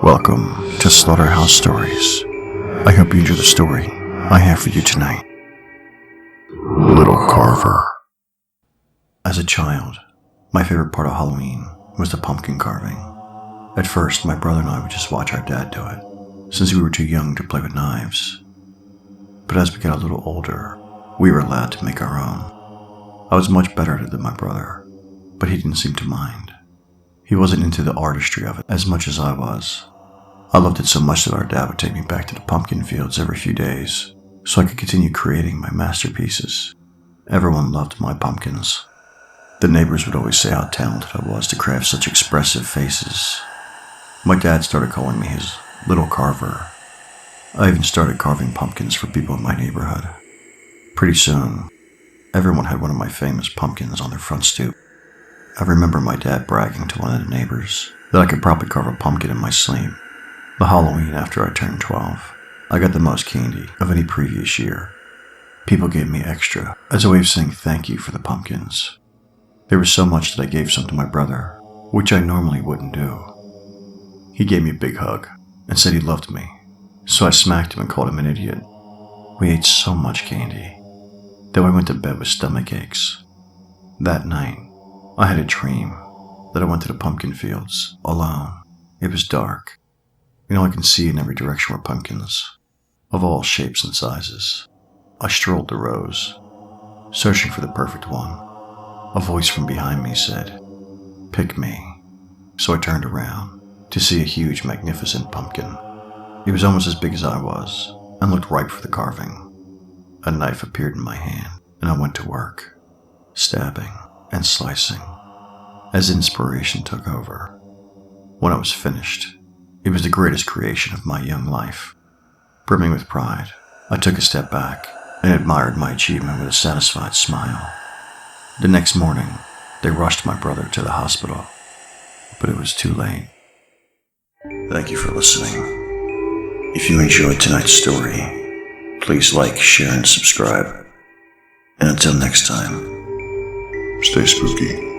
Welcome to Slaughterhouse Stories. I hope you enjoy the story I have for you tonight. Little Carver. As a child, my favorite part of Halloween was the pumpkin carving. At first, my brother and I would just watch our dad do it, since we were too young to play with knives. But as we got a little older, we were allowed to make our own. I was much better at it than my brother, but he didn't seem to mind. He wasn't into the artistry of it as much as I was. I loved it so much that our dad would take me back to the pumpkin fields every few days so I could continue creating my masterpieces. Everyone loved my pumpkins. The neighbors would always say how talented I was to craft such expressive faces. My dad started calling me his Little Carver. I even started carving pumpkins for people in my neighborhood. Pretty soon, everyone had one of my famous pumpkins on their front stoop. I remember my dad bragging to one of the neighbors that I could probably carve a pumpkin in my sleep. The Halloween after I turned 12, I got the most candy of any previous year. People gave me extra as a way of saying thank you for the pumpkins. There was so much that I gave some to my brother, which I normally wouldn't do. He gave me a big hug and said he loved me, so I smacked him and called him an idiot. We ate so much candy that I went to bed with stomach aches. That night, I had a dream that I went to the pumpkin fields alone. It was dark, and all I can see in every direction were pumpkins, of all shapes and sizes. I strolled the rows, searching for the perfect one. A voice from behind me said, "Pick me." So I turned around to see a huge, magnificent pumpkin. It was almost as big as I was, and looked ripe for the carving. A knife appeared in my hand, and I went to work, stabbing and slicing, as inspiration took over. When I was finished, it was the greatest creation of my young life. Brimming with pride, I took a step back and admired my achievement with a satisfied smile. The next morning, they rushed my brother to the hospital, but it was too late. Thank you for listening. If you enjoyed tonight's story, please like, share, and subscribe. And until next time, stay spooky.